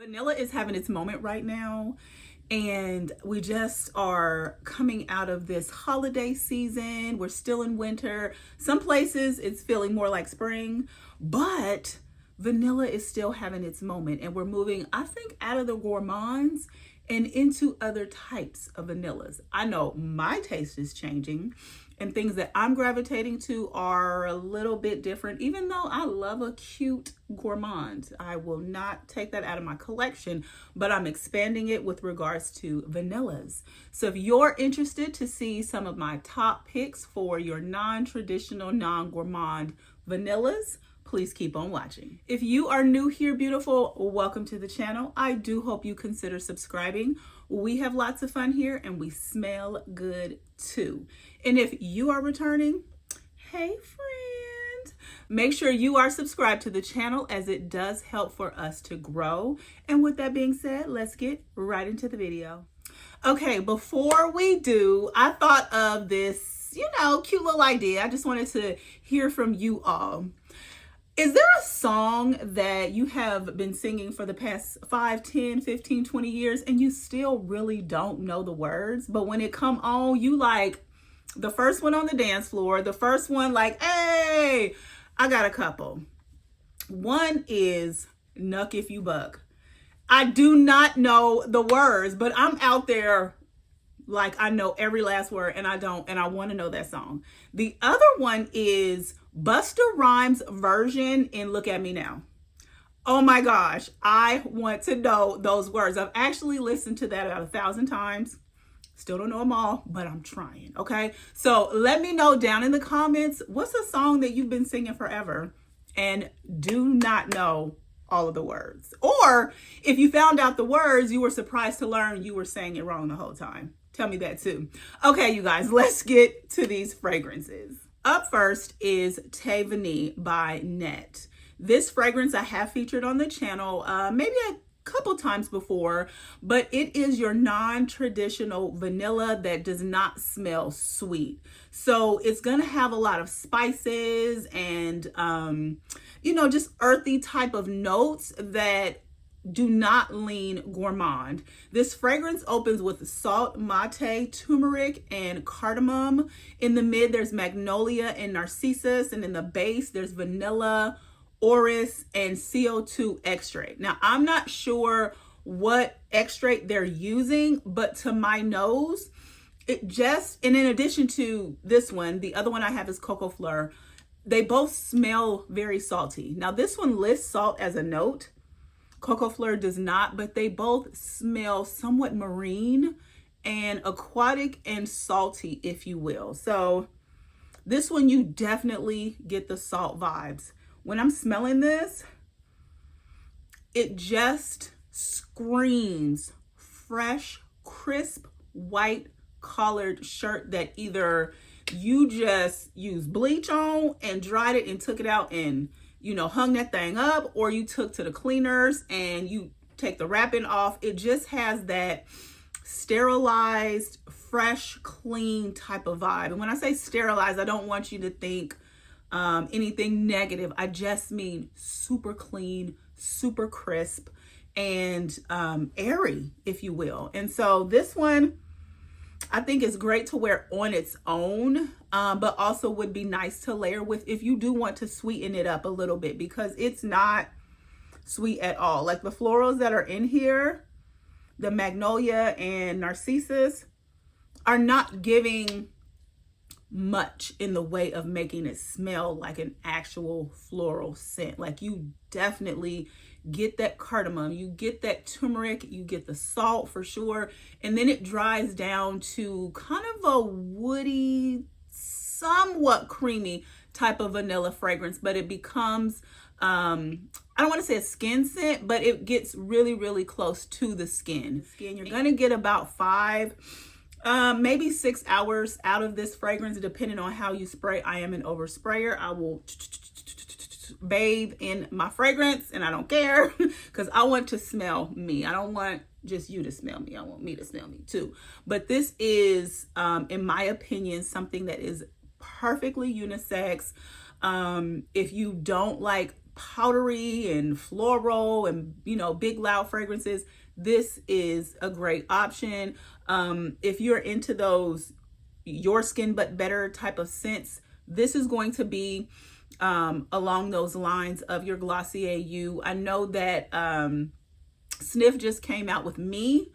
Vanilla is having its moment right now, and we just are coming out of this holiday season. We're still in winter. Some places it's feeling more like spring, but vanilla is still having its moment, and we're moving, I think, out of the gourmands and into other types of vanillas. I know my taste is changing, and things that I'm gravitating to are a little bit different, even though I love a cute gourmand. I will not take that out of my collection, but I'm expanding it with regards to vanillas. So if you're interested to see some of my top picks for your non-traditional, non-gourmand vanillas, please keep on watching. If you are new here, beautiful, welcome to the channel. I do hope you consider subscribing. We have lots of fun here and we smell good too. And if you are returning, hey friend, make sure you are subscribed to the channel, as it does help for us to grow. And with that being said, let's get right into the video. Okay, before we do, I thought of this, cute little idea. I just wanted to hear from you all. Is there a song that you have been singing for the past 5, 10, 15, 20 years and you still really don't know the words, but when it come on, you like the first one on the dance floor, the first one like, hey, I got a couple. One is Nuck If You Buck. I do not know the words, but I'm out there like I know every last word, and I don't, and I want to know that song. The other one is Busta Rhymes' version in Look at Me Now. Oh my gosh, I want to know those words. I've actually listened to that about 1,000 times. Still don't know them all, but I'm trying, okay? So let me know down in the comments, what's a song that you've been singing forever and do not know all of the words? Or if you found out the words, you were surprised to learn you were saying it wrong the whole time. Tell me that too. Okay, you guys, let's get to these fragrances. Up first is Te Vanille by Net. This fragrance I have featured on the channel maybe a couple times before, but it is your non-traditional vanilla that does not smell sweet. So it's gonna have a lot of spices and just earthy type of notes that do not lean gourmand. This fragrance opens with salt, mate, turmeric, and cardamom. In the mid, there's magnolia and narcissus, and in the base, there's vanilla, orris, and CO2 extract. Now, I'm not sure what extract they're using, but to my nose, and in addition to this one, the other one I have is Coco Fleur. They both smell very salty. Now, this one lists salt as a note. Coco Fleur does not, but they both smell somewhat marine and aquatic and salty, if you will. So this one, you definitely get the salt vibes. When I'm smelling this, it just screams fresh, crisp, white collared shirt that either you just used bleach on and dried it and took it out and hung that thing up, or you took to the cleaners and you take the wrapping off. It just has that sterilized, fresh, clean type of vibe. And when I say sterilized, I don't want you to think anything negative. I just mean super clean, super crisp, and airy, if you will. And so this one, I think it's great to wear on its own, but also would be nice to layer with if you do want to sweeten it up a little bit, because it's not sweet at all. Like the florals that are in here, the magnolia and narcissus, are not giving much in the way of making it smell like an actual floral scent. Like you definitely get that cardamom, you get that turmeric, you get the salt for sure, and then it dries down to kind of a woody, somewhat creamy type of vanilla fragrance, but it becomes I don't want to say a skin scent, but it gets really, really close to the skin. You're gonna get about 5 maybe 6 hours out of this fragrance, depending on how you spray. I am an oversprayer. I will bathe in my fragrance, and I don't care because I want to smell me. I don't want just you to smell me. I want me to smell me too. But this is, in my opinion, something that is perfectly unisex. If you don't like powdery and floral and, you know, big loud fragrances, this is a great option. If you're into those your skin but better type of scents, this is going to be along those lines of your Glossier You. I know that Sniff just came out with Me.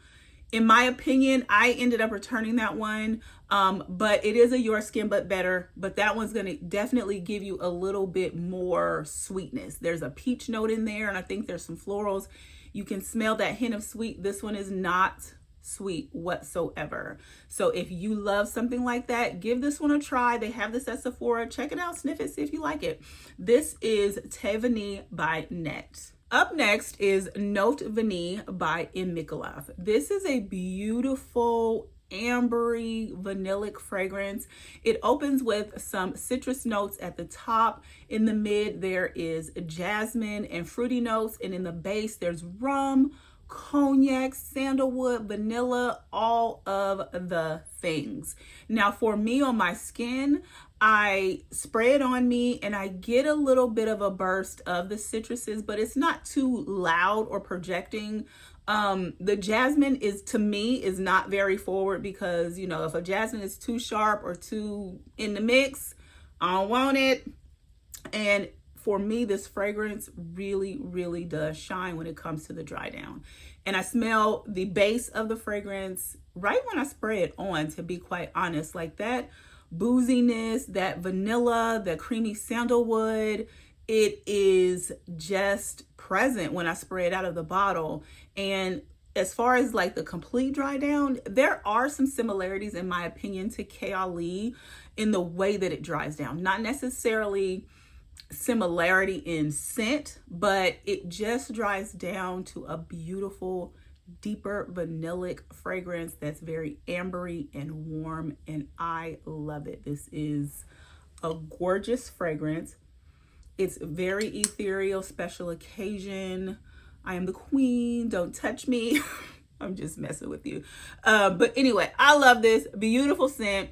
In my opinion, I ended up returning that one, but it is a your skin but better, but that one's going to definitely give you a little bit more sweetness. There's a peach note in there, and I think there's some florals. You can smell that hint of sweet. This one is not sweet whatsoever. So if you love something like that, give this one a try. They have this at Sephora. Check it out, sniff it, see if you like it. This is Te Vanille by Net. Up next is Note Vanille by Immicolaf. This is a beautiful ambery vanillic fragrance. It opens with some citrus notes at the top. In the mid, there is jasmine and fruity notes, and in the base, there's rum, cognac, sandalwood, vanilla, all of the things. Now for me on my skin, I spray it on me and I get a little bit of a burst of the citruses, but it's not too loud or projecting. The jasmine is, to me, is not very forward because, you know, if a jasmine is too sharp or too in the mix, I don't want it. And for me, this fragrance really, really does shine when it comes to the dry down. And I smell the base of the fragrance right when I spray it on, to be quite honest. Like that booziness, that vanilla, that creamy sandalwood, it is just present when I spray it out of the bottle. And as far as like the complete dry down, there are some similarities in my opinion to Kayali in the way that it dries down. Not necessarily similarity in scent, but it just dries down to a beautiful, deeper vanillic fragrance that's very ambery and warm, and I love it. This is a gorgeous fragrance. It's very ethereal, special occasion. I am the queen, don't touch me. I'm just messing with you. But anyway, I love this beautiful scent.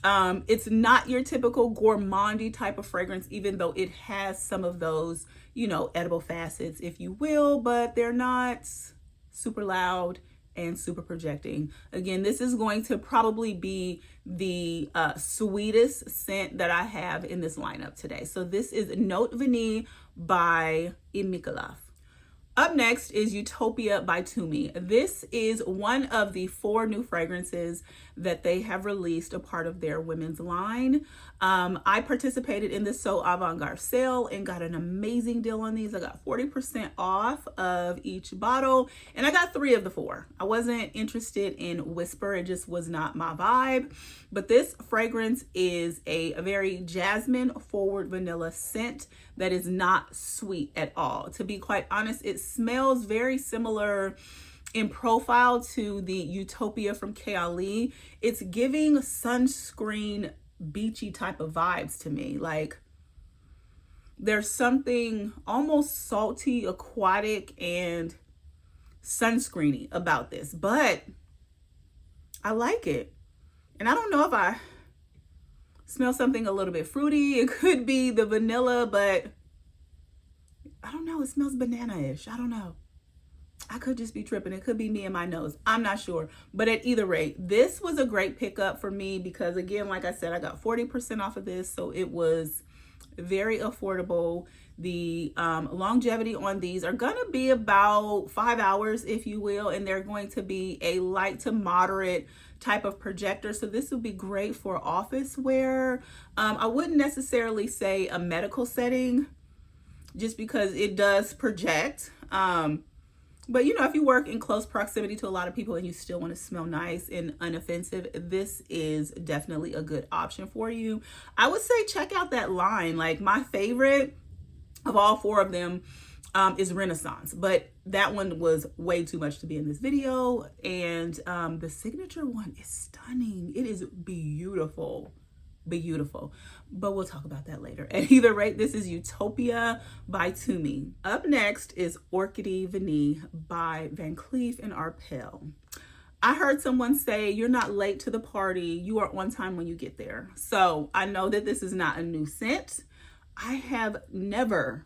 It's not your typical gourmandy type of fragrance, even though it has some of those, you know, edible facets, if you will, but they're not super loud and super projecting. Again, this is going to probably be the sweetest scent that I have in this lineup today. So this is Note Vanille by Immicolaf. Up next is Utopia by Tumi. This is one of the 4 new fragrances that they have released, a part of their women's line. I participated in the So Avant-Garde sale and got an amazing deal on these. I got 40% off of each bottle, and I got 3 of the 4. I wasn't interested in Whisper. It just was not my vibe. But this fragrance is a very jasmine forward vanilla scent that is not sweet at all. To be quite honest, it smells very similar in profile to the Utopia from Kayali. It's giving sunscreen beachy type of vibes to me. Like there's something almost salty, aquatic, and sunscreeny about this, but I like it. And I don't know if I smell something a little bit fruity. It could be the vanilla, but I don't know. It smells banana-ish. I don't know. I could just be tripping. It could be me and my nose. I'm not sure. But at either rate, this was a great pickup for me because, again, like I said, I got 40% off of this. So it was very affordable. The longevity on these are going to be about 5 hours, if you will. And they're going to be a light to moderate type of projector. So this would be great for office wear. I wouldn't necessarily say a medical setting just because it does project. But, you know, if you work in close proximity to a lot of people and you still want to smell nice and unoffensive, this is definitely a good option for you. I would say check out that line. Like my favorite of all 4 of them is Renaissance, but that one was way too much to be in this video. And the signature one is stunning. It is beautiful. Beautiful, but we'll talk about that later. At either rate, this is Utopia by Tumi. Up next is Orchidée Vanille by Van Cleef and Arpels. I heard someone say you're not late to the party, you are on time when you get there. So I know that this is not a new scent. I have never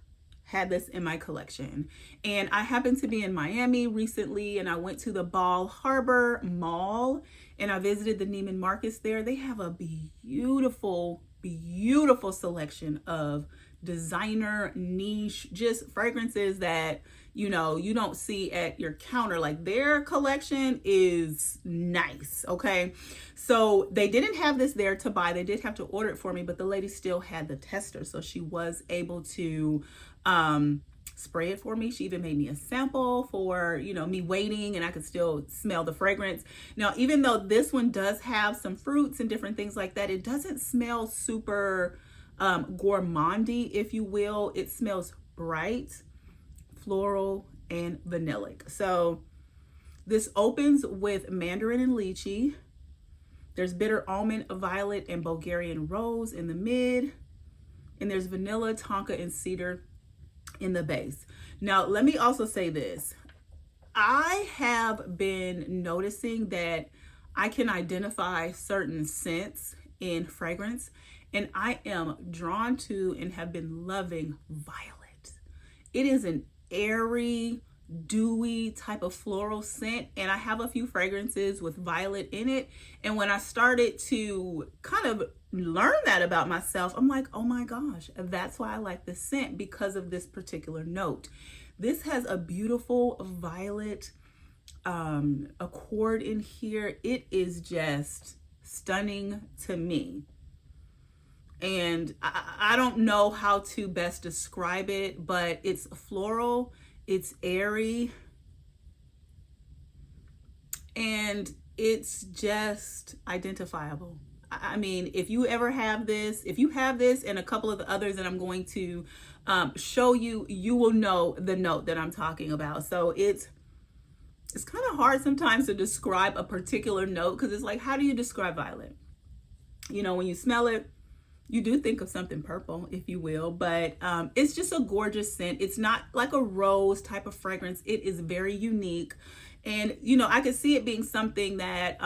had this in my collection. And I happened to be in Miami recently, and I went to the Bal Harbour Mall and I visited the Neiman Marcus there. They have a beautiful, beautiful selection of designer niche, just fragrances that, you know, you don't see at your counter. Like, their collection is nice. Okay. So they didn't have this there to buy. They did have to order it for me, but the lady still had the tester. So she was able to, spray it for me. She even made me a sample for, you know, me waiting, and I could still smell the fragrance. Now, even though this one does have some fruits and different things like that, it doesn't smell super gourmandy, if you will. It smells bright, floral, and vanillic. So this opens with mandarin and lychee. There's bitter almond, violet, and Bulgarian rose in the mid. And there's vanilla, tonka, and cedar in the base. Now, let me also say this. I have been noticing that I can identify certain scents in fragrance, and I am drawn to and have been loving violet. It is an airy, dewy type of floral scent, and I have a few fragrances with violet in it. And when I started to kind of learn that about myself, I'm like, oh my gosh, that's why I like this scent, because of this particular note. This has a beautiful violet accord in here. It is just stunning to me. And I don't know how to best describe it, but it's floral, it's airy, and it's just identifiable. I mean, if you ever have this, if you have this and a couple of the others that I'm going to show you, you will know the note that I'm talking about. So it's kind of hard sometimes to describe a particular note, because it's like, how do you describe violet? You know, when you smell it, you do think of something purple, if you will, but it's just a gorgeous scent. It's not like a rose type of fragrance. It is very unique. And, you know, I could see it being something that,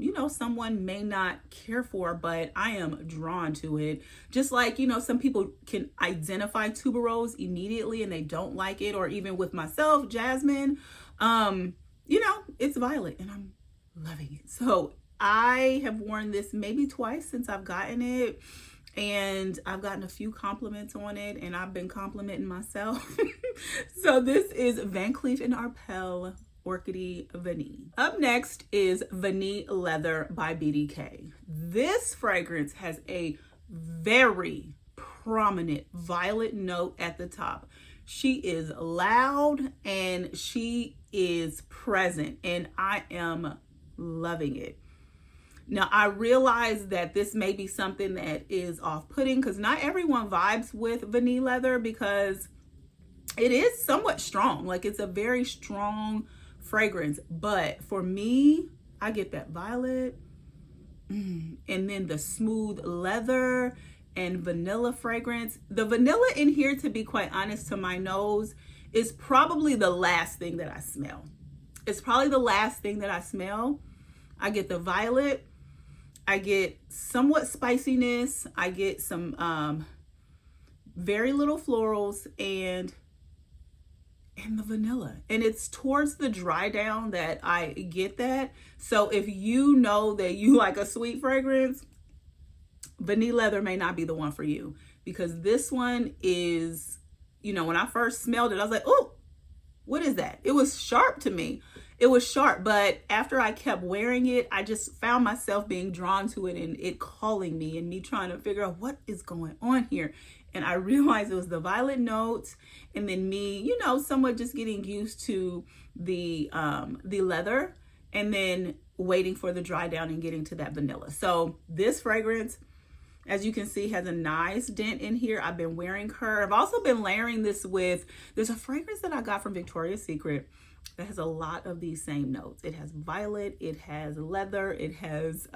you know, someone may not care for, but I am drawn to it. Just like, you know, some people can identify tuberose immediately and they don't like it. Or even with myself, jasmine, you know, it's violet and I'm loving it. So I have worn this maybe twice since I've gotten it. And I've gotten a few compliments on it, and I've been complimenting myself. So this is Van Cleef & Arpels Orchidee Vanille. Up next is Vanille Leather by BDK. This fragrance has a very prominent violet note at the top. She is loud and she is present, and I am loving it. Now, I realize that this may be something that is off-putting, because not everyone vibes with vanilla leather, because it is somewhat strong. Like, it's a very strong fragrance. But for me, I get that violet and then the smooth leather and vanilla fragrance. The vanilla in here, to be quite honest, to my nose, is probably the last thing that I smell. It's probably the last thing that I smell. I get the violet. I get somewhat spiciness. I get some very little florals and the vanilla. And it's towards the dry down that I get that. So if you know that you like a sweet fragrance, vanilla leather may not be the one for you, because this one is, you know, when I first smelled it, I was like, oh, what is that? It was sharp to me. It was sharp, but after I kept wearing it, I just found myself being drawn to it and it calling me, and me trying to figure out what is going on here. And I realized it was the violet notes, and then me, you know, somewhat just getting used to the leather, and then waiting for the dry down and getting to that vanilla. So this fragrance, as you can see, has a nice dent in here. I've been wearing her. I've also been layering this with, there's a fragrance that I got from Victoria's Secret that has a lot of these same notes. It has violet, it has leather, it has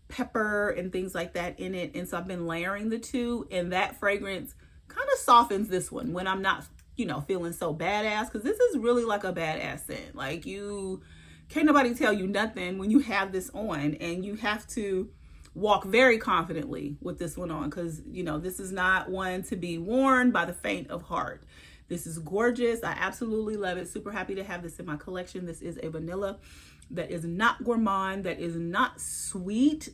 pepper and things like that in it. And so I've been layering the two, and that fragrance kind of softens this one when I'm not, you know, feeling so badass, because this is really like a badass scent. Like, you can't nobody tell you nothing when you have this on, and you have to walk very confidently with this one on, because, you know, this is not one to be worn by the faint of heart. This is gorgeous. I absolutely love it. Super happy to have this in my collection. This is a vanilla that is not gourmand, that is not sweet,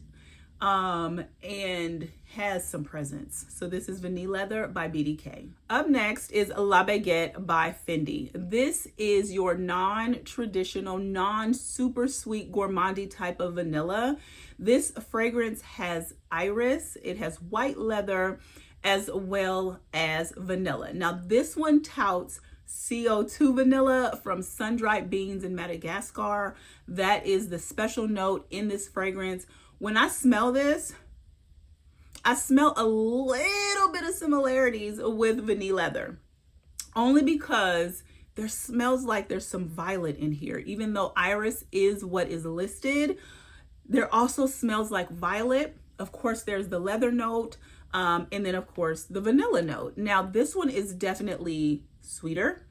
and has some presence. So this is Vanilla Leather by BDK. Up next is La Baguette by Fendi. This is your non-traditional, non-super sweet gourmandy type of vanilla. This fragrance has iris, it has white leather, as well as vanilla. Now this one touts CO2 vanilla from sun-dried beans in Madagascar. That is the special note in this fragrance. When I smell this, I smell a little bit of similarities with Vanilla Leather, only because there smells like there's some violet in here. Even though iris is what is listed, there also smells like violet. Of course, there's the leather note, and then of course the vanilla note. Now this one is definitely sweeter.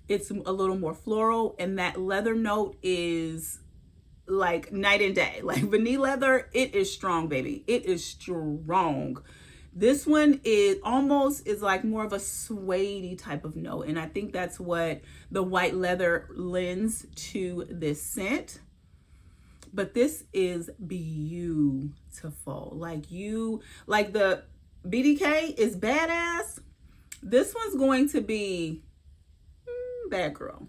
It's a little more floral, and that leather note is like night and day. Like Vanilla Leather, it is strong, baby. It is strong. This one is like more of a suede type of note, and I think that's what the white leather lends to this scent. But this is beautiful. Like the BDK is badass. This one's going to be bad girl,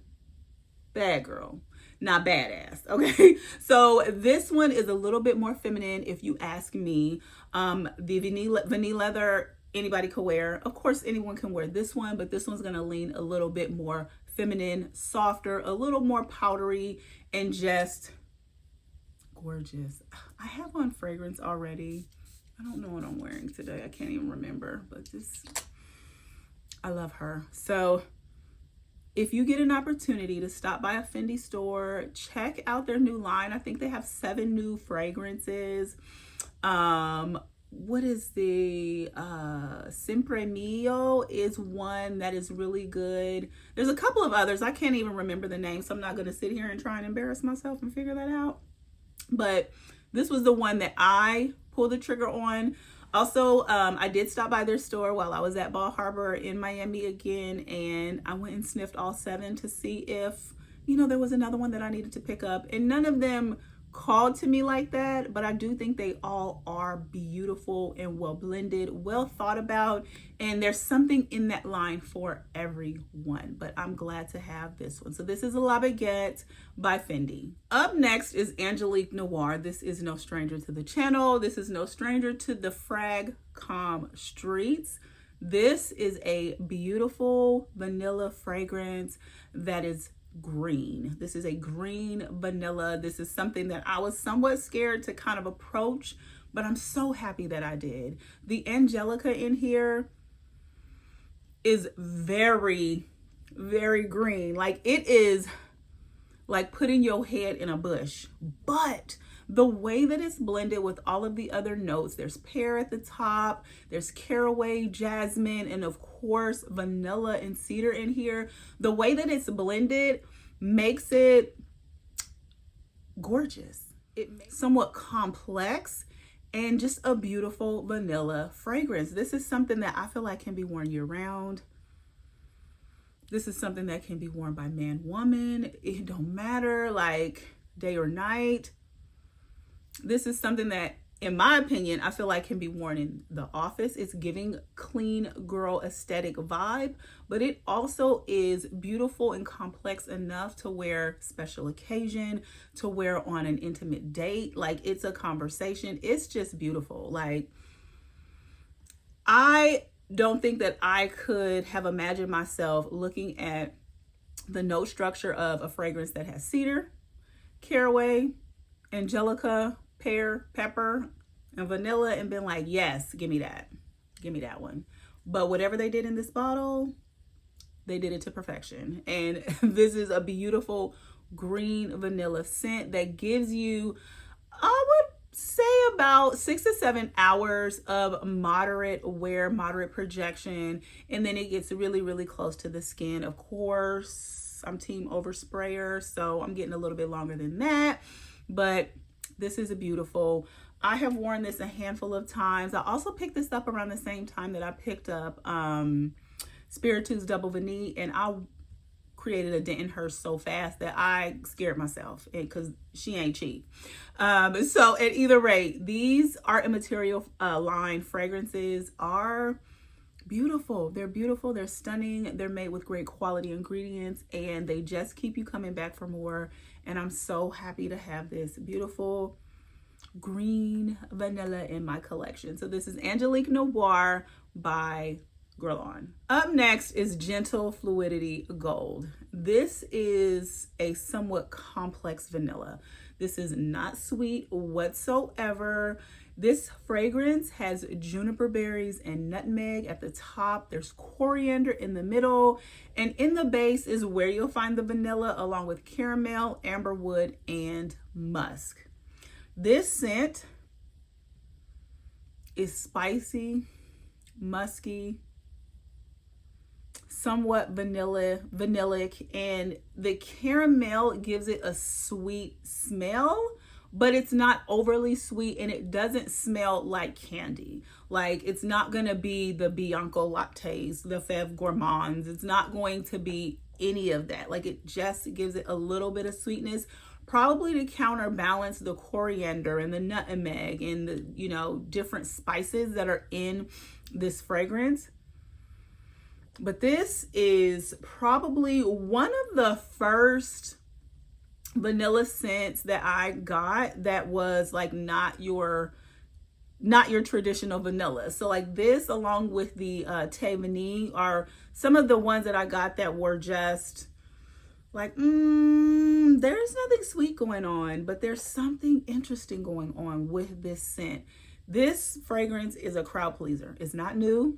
not badass. Okay, so this one is a little bit more feminine, if you ask me. The Vanilla Leather, anybody can wear. Of course, anyone can wear this one, but this one's gonna lean a little bit more feminine, softer, a little more powdery, and just gorgeous. I have on fragrance already. I don't know what I'm wearing today. I can't even remember, but just, I love her. So if you get an opportunity to stop by a Fendi store, check out their new line. I think they have 7 new fragrances. What is the Sempre Mio is one that is really good. There's a couple of others. I can't even remember the name, so I'm not going to sit here and try and embarrass myself and figure that out. But this was the one that I pulled the trigger on. Also, I did stop by their store while I was at Bal Harbour in Miami again, and I went and sniffed all 7 to see if, you know, there was another one that I needed to pick up. And none of them called to me like that, but I do think they all are beautiful and well blended, well thought about, and there's something in that line for everyone. But I'm glad to have this one. So this is La Baguette by Fendi. Up next is Angelique Noir. This is no stranger to the channel. This is no stranger to the Frag Com Streets. This is a beautiful vanilla fragrance that is green. This is a green vanilla. This is something that I was somewhat scared to kind of approach, but I'm so happy that I did. The Angelica in here is very, very green. Like, it is like putting your head in a bush, but the way that it's blended with all of the other notes, there's pear at the top, there's caraway, jasmine, and of course vanilla and cedar in here. The way that it's blended makes it gorgeous. It makes it somewhat complex and just a beautiful vanilla fragrance. This is something that I feel like can be worn year round. This is something that can be worn by man, woman. It don't matter, like day or night. This is something that, in my opinion, I feel like can be worn in the office. It's giving clean girl aesthetic vibe, but it also is beautiful and complex enough to wear special occasion, to wear on an intimate date. Like, it's a conversation. It's just beautiful. Like, I don't think that I could have imagined myself looking at the note structure of a fragrance that has cedar, caraway, angelica, pear, pepper, and vanilla, and been like, yes, give me that one. But whatever they did in this bottle, they did it to perfection. And this is a beautiful green vanilla scent that gives you, I would say, about 6 to 7 hours of moderate wear, moderate projection, and then it gets really, really close to the skin. Of course, I'm team oversprayer, so I'm getting a little bit longer than that, but this is a beautiful I have worn this a handful of times. I also picked this up around the same time that I picked up Spiritue's Double Vanille, and I created a dent in her so fast that I scared myself because she ain't cheap. So at either rate, these Art Immaterial line fragrances are beautiful. They're beautiful. They're stunning. They're made with great quality ingredients, and they just keep you coming back for more. And I'm so happy to have this beautiful green vanilla in my collection. So this is Angelique Noir by Guerlain. Up next is Gentle Fluidity Gold. This is a somewhat complex vanilla. This is not sweet whatsoever. This fragrance has juniper berries and nutmeg at the top. There's coriander in the middle, and in the base is where you'll find the vanilla along with caramel, amberwood, and musk. This scent is spicy, musky, somewhat vanillic, and the caramel gives it a sweet smell, but it's not overly sweet, and it doesn't smell like candy. Like, it's not gonna be the Bianco lattes, the Fève Gourmands. It's not going to be any of that. Like, it just gives it a little bit of sweetness, probably to counterbalance the coriander and the nutmeg and the, you know, different spices that are in this fragrance. But this is probably one of the first vanilla scents that I got that was like not your traditional vanilla. So like this, along with the Thé Vanille, are some of the ones that I got that were just like, there's nothing sweet going on, but there's something interesting going on with this scent. This fragrance is a crowd pleaser. It's not new.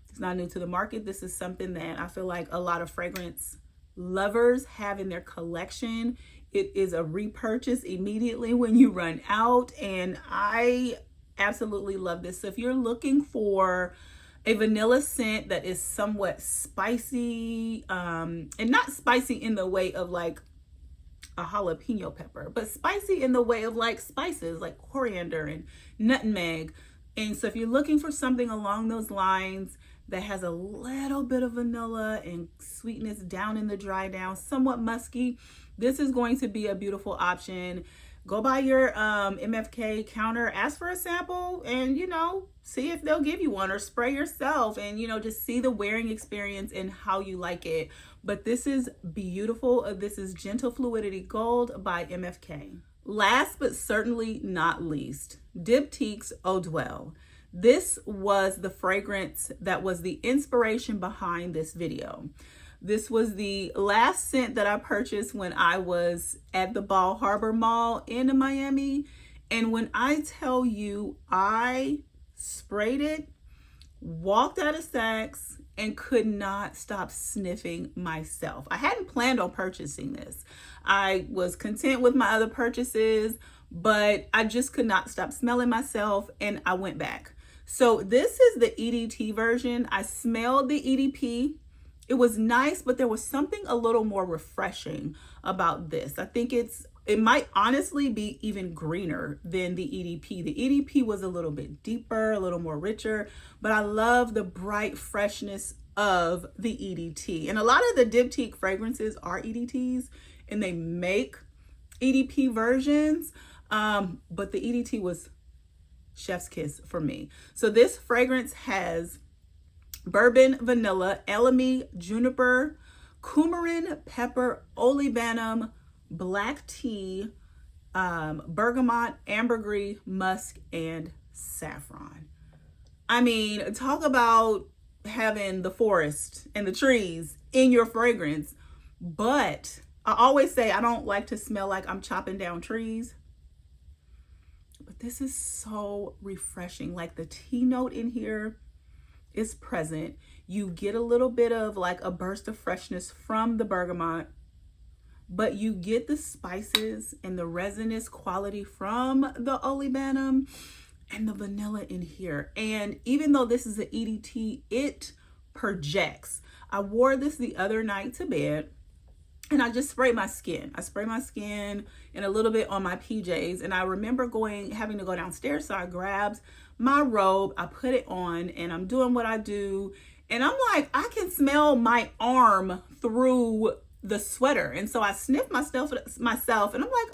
It's not new to the market. This is something that I feel like a lot of fragrance lovers have in their collection. It is a repurchase immediately when you run out, and I absolutely love this. So if you're looking for a vanilla scent that is somewhat spicy, and not spicy in the way of like a jalapeno pepper, but spicy in the way of like spices like coriander and nutmeg. And so if you're looking for something along those lines that has a little bit of vanilla and sweetness down in the dry down, somewhat musky, this is going to be a beautiful option. Go by your MFK counter, ask for a sample, and, you know, see if they'll give you one, or spray yourself and, you know, just see the wearing experience and how you like it. But this is beautiful. This is Gentle Fluidity Gold by MFK. Last but certainly not least, Diptyque's Eau Dwell. This was the fragrance that was the inspiration behind this video. This was the last scent that I purchased when I was at the Bal Harbour Mall in Miami. And when I tell you, I sprayed it, walked out of Saks, and could not stop sniffing myself. I hadn't planned on purchasing this. I was content with my other purchases, but I just could not stop smelling myself, and I went back. So this is the EDT version. I smelled the EDP. It was nice, but there was something a little more refreshing about this. I think it might honestly be even greener than the EDP. The EDP was a little bit deeper, a little more richer, but I love the bright freshness of the EDT. And a lot of the Diptyque fragrances are EDTs, and they make EDP versions, but the EDT was chef's kiss for me. So this fragrance has bourbon, vanilla, elemi, juniper, coumarin, pepper, olibanum, black tea, bergamot, ambergris, musk, and saffron. I mean, talk about having the forest and the trees in your fragrance. But I always say I don't like to smell like I'm chopping down trees. But this is so refreshing. Like, the tea note in here is present. You get a little bit of like a burst of freshness from the bergamot, but you get the spices and the resinous quality from the olibanum and the vanilla in here. And even though this is an EDT, it projects. I wore this the other night to bed. and I just spray my skin. I spray my skin and a little bit on my PJs. And I remember having to go downstairs. So I grabbed my robe, I put it on, and I'm doing what I do. And I'm like, I can smell my arm through the sweater. And so I sniffed myself, and I'm like,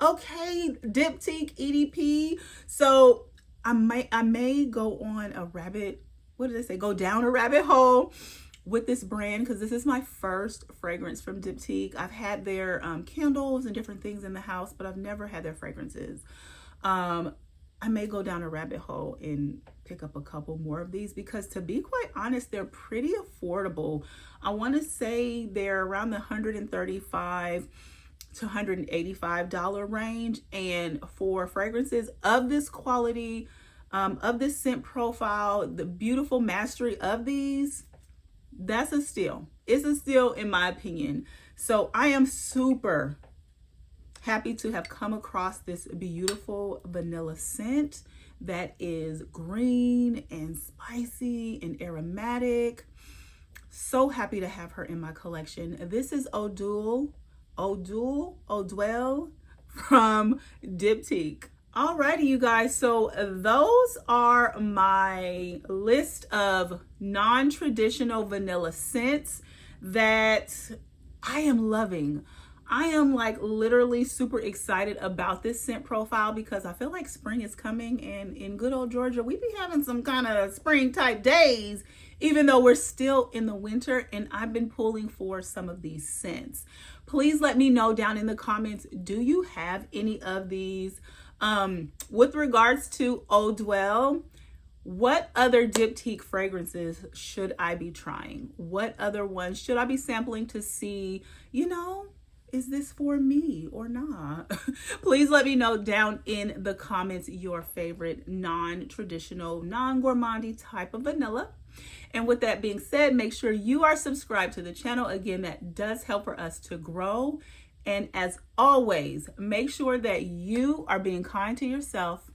okay, Diptyque EDP. So I may go on a rabbit, what did I say? Go down a rabbit hole with this brand, because this is my first fragrance from Diptyque. I've had their candles and different things in the house, but I've never had their fragrances. I may go down a rabbit hole and pick up a couple more of these, because to be quite honest, they're pretty affordable. I want to say they're around the $135 to $185 range. And for fragrances of this quality, of this scent profile, the beautiful mastery of these, that's a steal. It's a steal in my opinion. So I am super happy to have come across this beautiful vanilla scent that is green and spicy and aromatic. So happy to have her in my collection. This is Odule from Diptyque. Alrighty, you guys, so those are my list of non-traditional vanilla scents that I am loving. I am like literally super excited about this scent profile, because I feel like spring is coming, and in good old Georgia, we be having some kind of spring type days, even though we're still in the winter, and I've been pulling for some of these scents. Please let me know down in the comments, do you have any of these? With regards to Eau Dwell, what other Diptyque fragrances should I be trying? What other ones should I be sampling to see, you know, is this for me or not? Please let me know down in the comments your favorite non-traditional, non-gourmandy type of vanilla. And with that being said, make sure you are subscribed to the channel. Again, that does help for us to grow. And as always, make sure that you are being kind to yourself.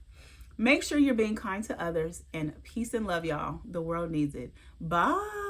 Make sure you're being kind to others. And peace and love, y'all. The world needs it. Bye.